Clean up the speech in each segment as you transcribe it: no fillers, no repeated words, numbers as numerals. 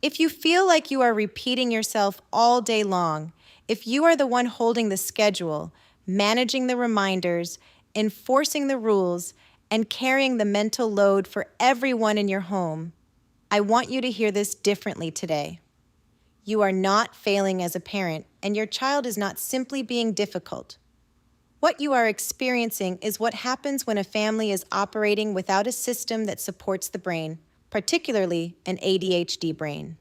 If you feel like you are repeating yourself all day long, if you are the one holding the schedule, managing the reminders, enforcing the rules, and carrying the mental load for everyone in your home, I want you to hear this differently today. You are not failing as a parent, and your child is not simply being difficult. What you are experiencing is what happens when a family is operating without a system that supports the brain, particularly an ADHD brain.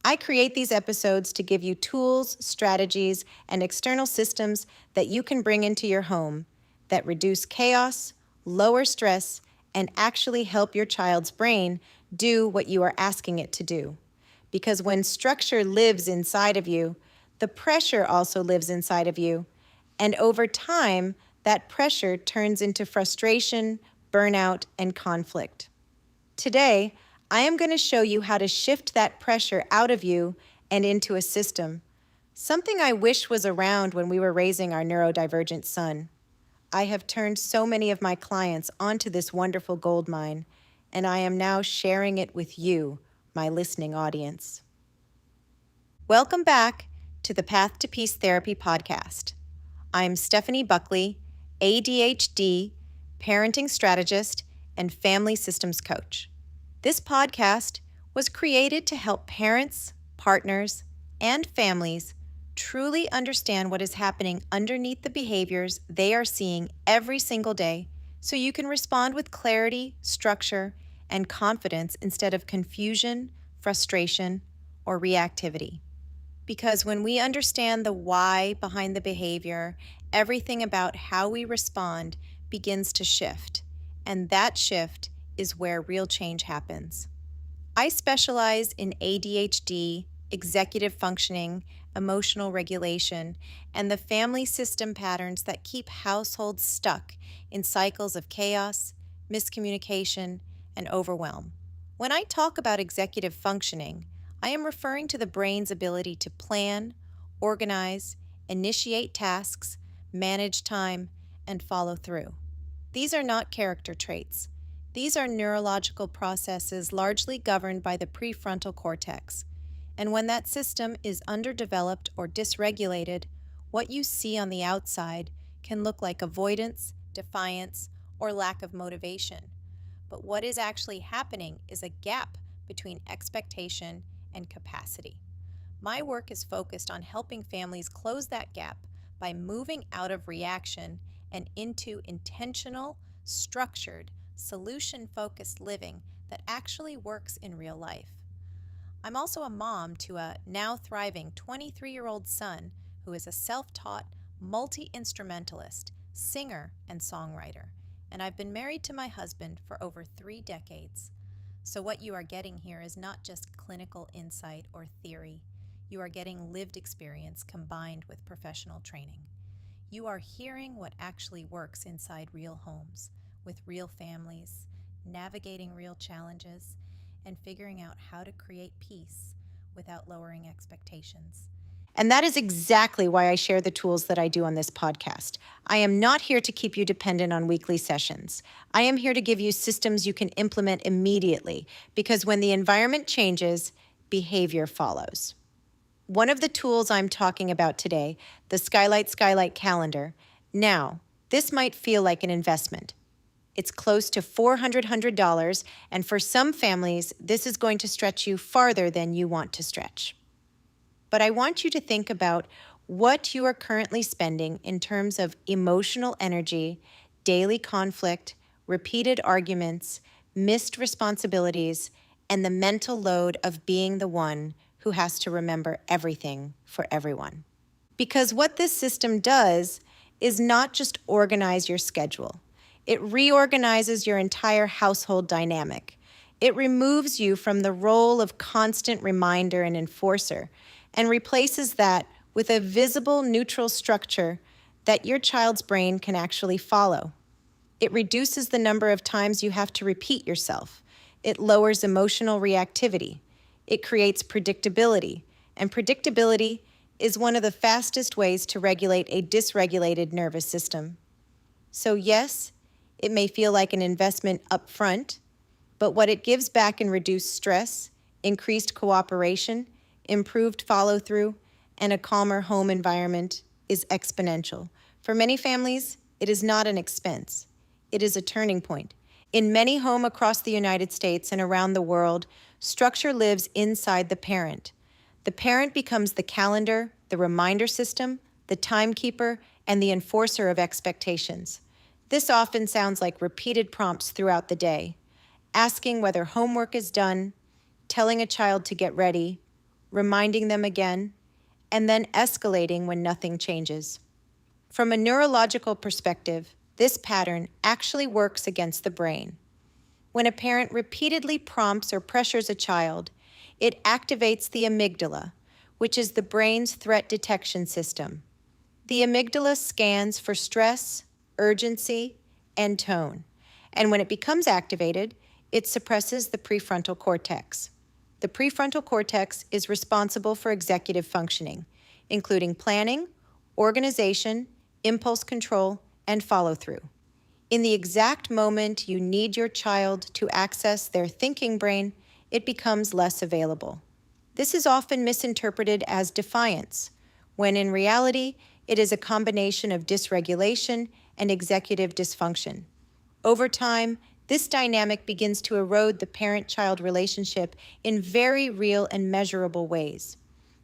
I create these episodes to give you tools, strategies, and external systems that you can bring into your home that reduce chaos, lower stress, and actually help your child's brain do what you are asking it to do. Because when structure lives inside of you, the pressure also lives inside of you. And over time, that pressure turns into frustration, burnout, and conflict. Today, I am going to show you how to shift that pressure out of you and into a system, something I wish was around when we were raising our neurodivergent son. I have turned so many of my clients onto this wonderful gold mine, and I am now sharing it with you, my listening audience. Welcome back to the Path to Peace Therapy podcast. I'm Stephanie Buckley, ADHD, parenting strategist, and family systems coach. This podcast was created to help parents, partners, and families truly understand what is happening underneath the behaviors they are seeing every single day so you can respond with clarity, structure, and confidence instead of confusion, frustration, or reactivity. Because when we understand the why behind the behavior, everything about how we respond begins to shift. And that shift is where real change happens. I specialize in ADHD, executive functioning, emotional regulation, and the family system patterns that keep households stuck in cycles of chaos, miscommunication, and overwhelm. When I talk about executive functioning, I am referring to the brain's ability to plan, organize, initiate tasks, manage time, and follow through. These are not character traits. These are neurological processes largely governed by the prefrontal cortex. And when that system is underdeveloped or dysregulated, what you see on the outside can look like avoidance, defiance, or lack of motivation. But what is actually happening is a gap between expectation and capacity. My work is focused on helping families close that gap by moving out of reaction and into intentional, structured, solution-focused living that actually works in real life. I'm also a mom to a now thriving 23-year-old son who is a self-taught multi-instrumentalist, singer, and songwriter, and I've been married to my husband for over 3 decades. So what you are getting here is not just clinical insight or theory. You are getting lived experience combined with professional training. You are hearing what actually works inside real homes, with real families, navigating real challenges, and figuring out how to create peace without lowering expectations. And that is exactly why I share the tools that I do on this podcast. I am not here to keep you dependent on weekly sessions. I am here to give you systems you can implement immediately, because when the environment changes, behavior follows. One of the tools I'm talking about today, the Skylight Calendar. Now, this might feel like an investment. It's close to $400, and for some families, this is going to stretch you farther than you want to stretch. But I want you to think about what you are currently spending in terms of emotional energy, daily conflict, repeated arguments, missed responsibilities, and the mental load of being the one who has to remember everything for everyone. Because what this system does is not just organize your schedule. It reorganizes your entire household dynamic. It removes you from the role of constant reminder and enforcer and replaces that with a visible neutral structure that your child's brain can actually follow. It reduces the number of times you have to repeat yourself. It lowers emotional reactivity. It creates predictability, and predictability is one of the fastest ways to regulate a dysregulated nervous system. So yes, it may feel like an investment up front, but what it gives back in reduced stress, increased cooperation, improved follow-through, and a calmer home environment is exponential. For many families, it is not an expense. It is a turning point. In many homes across the United States and around the world, structure lives inside the parent. The parent becomes the calendar, the reminder system, the timekeeper, and the enforcer of expectations. This often sounds like repeated prompts throughout the day, asking whether homework is done, telling a child to get ready, reminding them again, and then escalating when nothing changes. From a neurological perspective, this pattern actually works against the brain. When a parent repeatedly prompts or pressures a child, it activates the amygdala, which is the brain's threat detection system. The amygdala scans for stress, urgency, and tone, and when it becomes activated, it suppresses the prefrontal cortex. The prefrontal cortex is responsible for executive functioning, including planning, organization, impulse control, and follow-through. In the exact moment you need your child to access their thinking brain, it becomes less available. This is often misinterpreted as defiance, when in reality, it is a combination of dysregulation and executive dysfunction. Over time, this dynamic begins to erode the parent-child relationship in very real and measurable ways.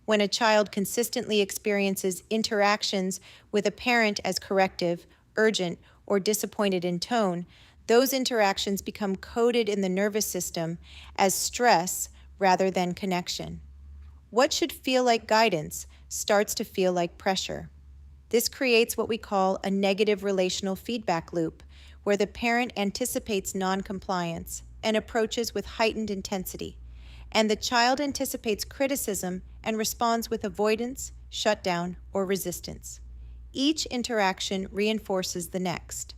When a child consistently experiences interactions with a parent as corrective, urgent, or disappointed in tone, those interactions become coded in the nervous system as stress rather than connection. What should feel like guidance starts to feel like pressure. This creates what we call a negative relational feedback loop, where the parent anticipates non-compliance and approaches with heightened intensity, and the child anticipates criticism and responds with avoidance, shutdown, or resistance. Each interaction reinforces the next.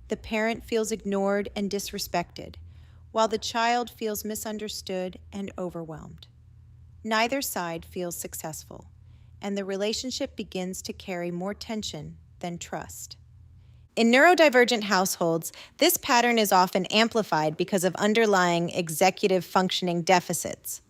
The parent feels ignored and disrespected, while the child feels misunderstood and overwhelmed. Neither side feels successful, and the relationship begins to carry more tension than trust. In neurodivergent households, this pattern is often amplified because of underlying executive functioning deficits.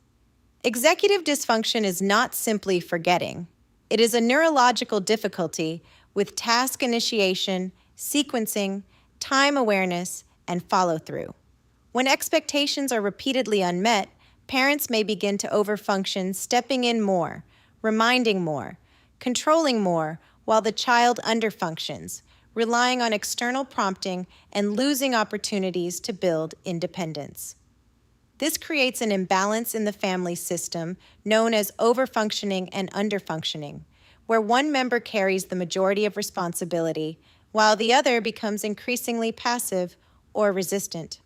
Executive dysfunction is not simply forgetting. It is a neurological difficulty with task initiation, sequencing, time awareness, and follow-through. When expectations are repeatedly unmet, parents may begin to overfunction, stepping in more, reminding more, controlling more, while the child underfunctions, relying on external prompting and losing opportunities to build independence. This creates an imbalance in the family system known as overfunctioning and underfunctioning, where one member carries the majority of responsibility, while the other becomes increasingly passive or resistant.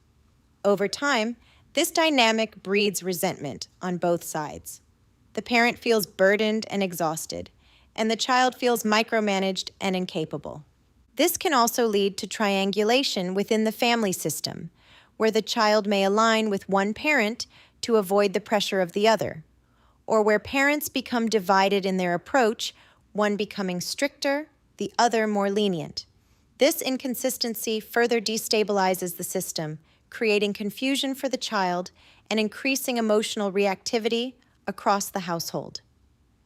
Over time, this dynamic breeds resentment on both sides. The parent feels burdened and exhausted, and the child feels micromanaged and incapable. This can also lead to triangulation within the family system, where the child may align with one parent to avoid the pressure of the other, or where parents become divided in their approach, one becoming stricter, the other more lenient. This inconsistency further destabilizes the system, creating confusion for the child and increasing emotional reactivity across the household.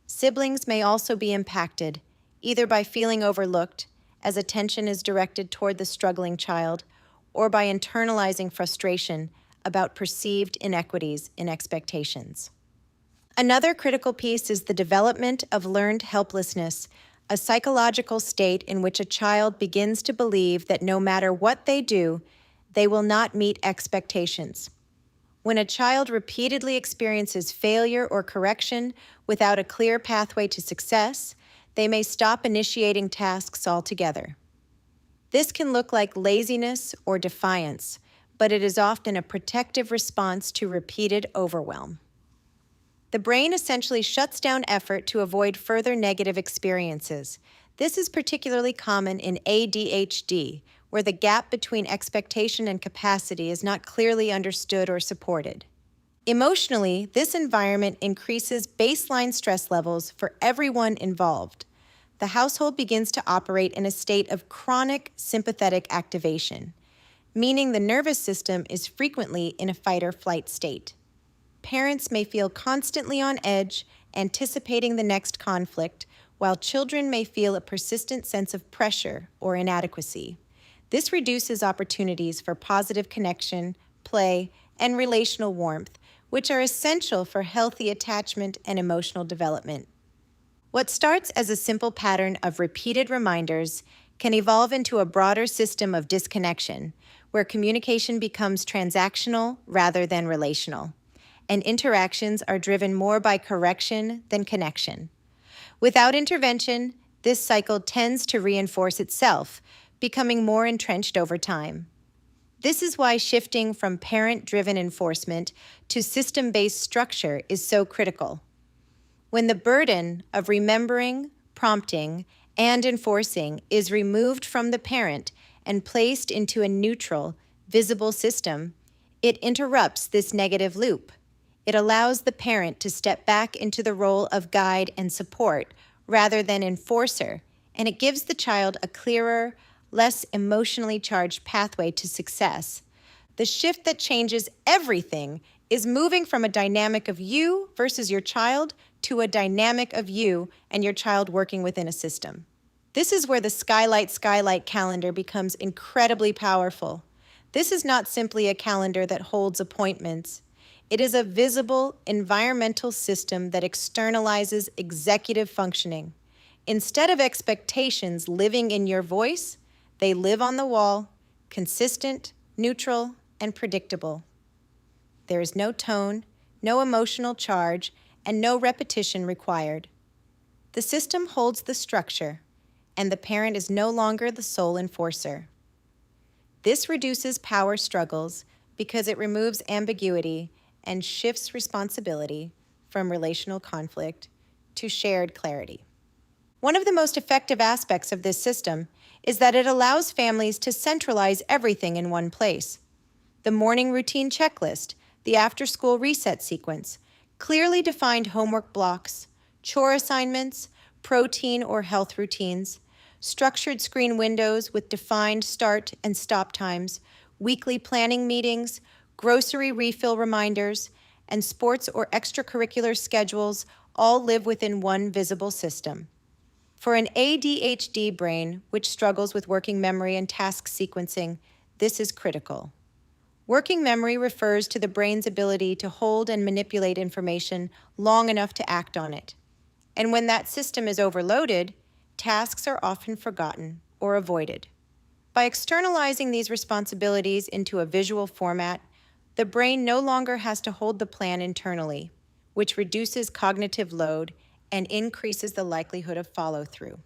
Siblings may also be impacted, either by feeling overlooked, as attention is directed toward the struggling child, or by internalizing frustration about perceived inequities in expectations. Another critical piece is the development of learned helplessness, a psychological state in which a child begins to believe that no matter what they do, they will not meet expectations. When a child repeatedly experiences failure or correction without a clear pathway to success, they may stop initiating tasks altogether. This can look like laziness or defiance, but it is often a protective response to repeated overwhelm. The brain essentially shuts down effort to avoid further negative experiences. This is particularly common in ADHD, where the gap between expectation and capacity is not clearly understood or supported. Emotionally, this environment increases baseline stress levels for everyone involved. The household begins to operate in a state of chronic sympathetic activation, meaning the nervous system is frequently in a fight or flight state. Parents may feel constantly on edge, anticipating the next conflict, while children may feel a persistent sense of pressure or inadequacy. This reduces opportunities for positive connection, play, and relational warmth, which are essential for healthy attachment and emotional development. What starts as a simple pattern of repeated reminders can evolve into a broader system of disconnection, where communication becomes transactional rather than relational, and interactions are driven more by correction than connection. Without intervention, this cycle tends to reinforce itself, becoming more entrenched over time. This is why shifting from parent-driven enforcement to system-based structure is so critical. When the burden of remembering, prompting, and enforcing is removed from the parent and placed into a neutral, visible system, it interrupts this negative loop. It allows the parent to step back into the role of guide and support rather than enforcer, and it gives the child a clearer, less emotionally charged pathway to success. The shift that changes everything is moving from a dynamic of you versus your child to a dynamic of you and your child working within a system. This is where the Skylight Calendar becomes incredibly powerful. This is not simply a calendar that holds appointments. It is a visible, environmental system that externalizes executive functioning. Instead of expectations living in your voice, they live on the wall, consistent, neutral, and predictable. There is no tone, no emotional charge, and no repetition required. The system holds the structure, and the parent is no longer the sole enforcer. This reduces power struggles because it removes ambiguity and shifts responsibility from relational conflict to shared clarity. One of the most effective aspects of this system is that it allows families to centralize everything in one place. The morning routine checklist, the after-school reset sequence, clearly defined homework blocks, chore assignments, protein or health routines, structured screen windows with defined start and stop times, weekly planning meetings, grocery refill reminders, and sports or extracurricular schedules all live within one visible system. For an ADHD brain, which struggles with working memory and task sequencing, this is critical. Working memory refers to the brain's ability to hold and manipulate information long enough to act on it. And when that system is overloaded, tasks are often forgotten or avoided. By externalizing these responsibilities into a visual format, the brain no longer has to hold the plan internally, which reduces cognitive load and increases the likelihood of follow-through.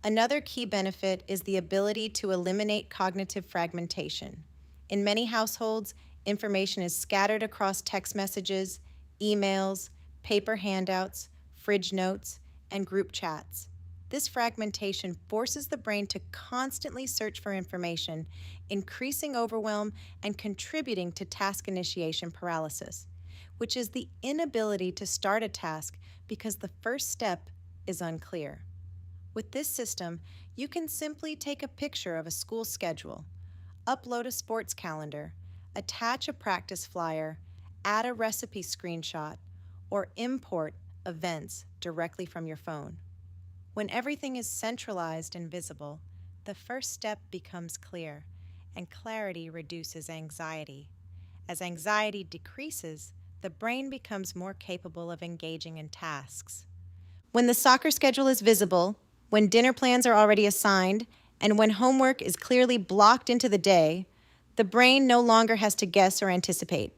Another key benefit is the ability to eliminate cognitive fragmentation. In many households, information is scattered across text messages, emails, paper handouts, fridge notes, and group chats. This fragmentation forces the brain to constantly search for information, increasing overwhelm and contributing to task initiation paralysis, which is the inability to start a task because the first step is unclear. With this system, you can simply take a picture of a school schedule, upload a sports calendar, attach a practice flyer, add a recipe screenshot, or import events directly from your phone. When everything is centralized and visible, the first step becomes clear, and clarity reduces anxiety. As anxiety decreases, the brain becomes more capable of engaging in tasks. When the soccer schedule is visible, when dinner plans are already assigned, and when homework is clearly blocked into the day, the brain no longer has to guess or anticipate.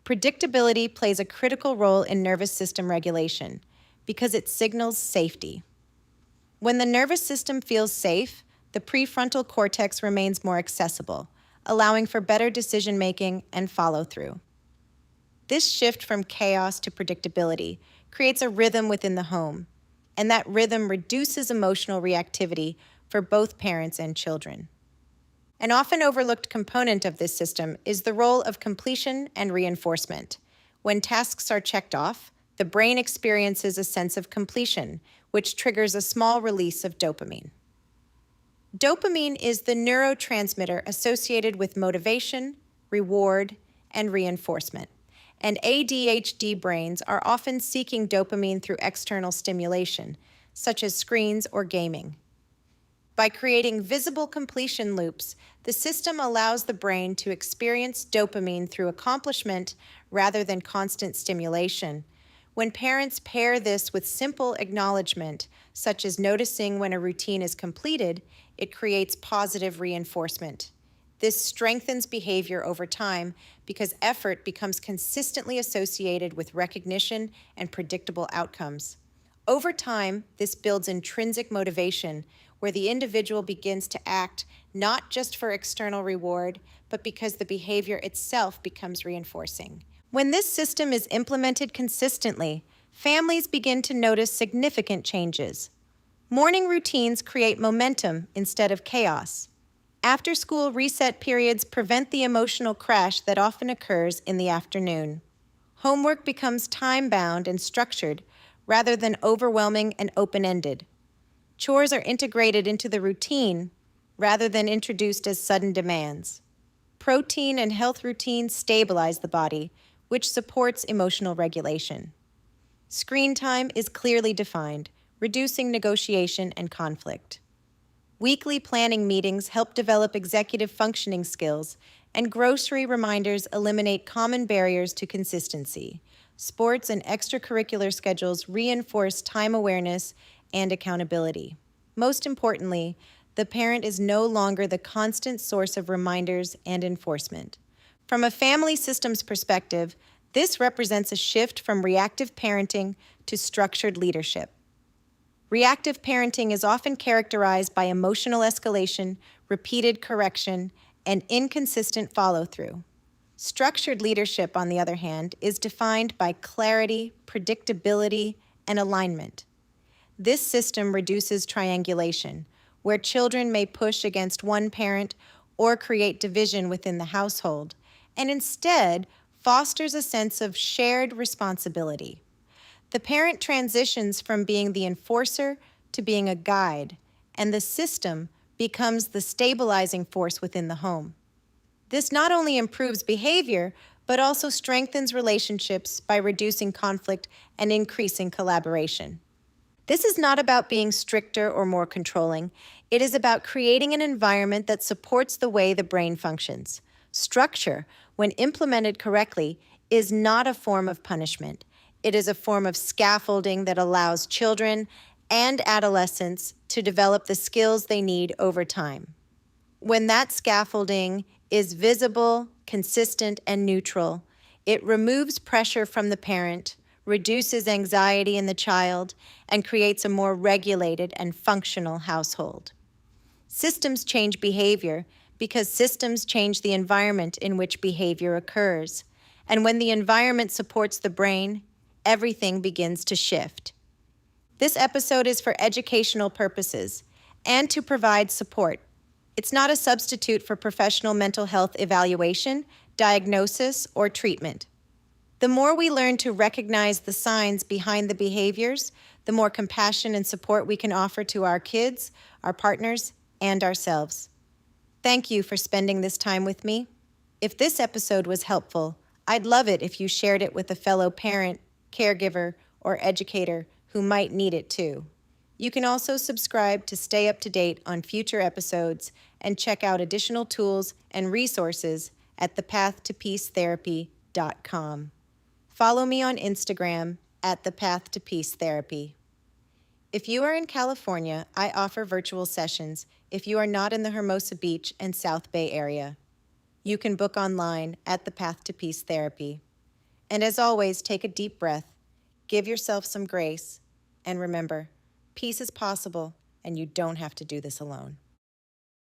Predictability plays a critical role in nervous system regulation because it signals safety. When the nervous system feels safe, the prefrontal cortex remains more accessible, allowing for better decision-making and follow-through. This shift from chaos to predictability creates a rhythm within the home, and that rhythm reduces emotional reactivity for both parents and children. An often overlooked component of this system is the role of completion and reinforcement. When tasks are checked off, the brain experiences a sense of completion, which triggers a small release of dopamine. Dopamine is the neurotransmitter associated with motivation, reward, and reinforcement. and ADHD brains are often seeking dopamine through external stimulation, such as screens or gaming. By creating visible completion loops, the system allows the brain to experience dopamine through accomplishment rather than constant stimulation. When parents pair this with simple acknowledgement, such as noticing when a routine is completed, it creates positive reinforcement. This strengthens behavior over time because effort becomes consistently associated with recognition and predictable outcomes. Over time, this builds intrinsic motivation, where the individual begins to act not just for external reward, but because the behavior itself becomes reinforcing. When this system is implemented consistently, families begin to notice significant changes. Morning routines create momentum instead of chaos. After-school reset periods prevent the emotional crash that often occurs in the afternoon. Homework becomes time-bound and structured rather than overwhelming and open-ended. Chores are integrated into the routine rather than introduced as sudden demands. Protein and health routines stabilize the body, which supports emotional regulation. Screen time is clearly defined, reducing negotiation and conflict. Weekly planning meetings help develop executive functioning skills, and grocery reminders eliminate common barriers to consistency. Sports and extracurricular schedules reinforce time awareness and accountability. Most importantly, the parent is no longer the constant source of reminders and enforcement. From a family systems perspective, this represents a shift from reactive parenting to structured leadership. Reactive parenting is often characterized by emotional escalation, repeated correction, and inconsistent follow-through. Structured leadership, on the other hand, is defined by clarity, predictability, and alignment. This system reduces triangulation, where children may push against one parent or create division within the household, and instead fosters a sense of shared responsibility. The parent transitions from being the enforcer to being a guide, and the system becomes the stabilizing force within the home. This not only improves behavior, but also strengthens relationships by reducing conflict and increasing collaboration. This is not about being stricter or more controlling. It is about creating an environment that supports the way the brain functions. Structure, when implemented correctly, is not a form of punishment. It is a form of scaffolding that allows children and adolescents to develop the skills they need over time. When that scaffolding is visible, consistent, and neutral, it removes pressure from the parent, reduces anxiety in the child, and creates a more regulated and functional household. Systems change behavior because systems change the environment in which behavior occurs. And when the environment supports the brain, everything begins to shift. This episode is for educational purposes and to provide support. It's not a substitute for professional mental health evaluation, diagnosis, or treatment. The more we learn to recognize the signs behind the behaviors, the more compassion and support we can offer to our kids, our partners, and ourselves. Thank you for spending this time with me. If this episode was helpful, I'd love it if you shared it with a fellow parent, caregiver, or educator who might need it too. You can also subscribe to stay up to date on future episodes and check out additional tools and resources at thepathtopeacetherapy.com. Follow me on Instagram at thepathtopeacetherapy. If you are in California, I offer virtual sessions if you are not in the Hermosa Beach and South Bay area. You can book online at The Path to Peace Therapy. And as always, take a deep breath, give yourself some grace, and remember, peace is possible, and you don't have to do this alone.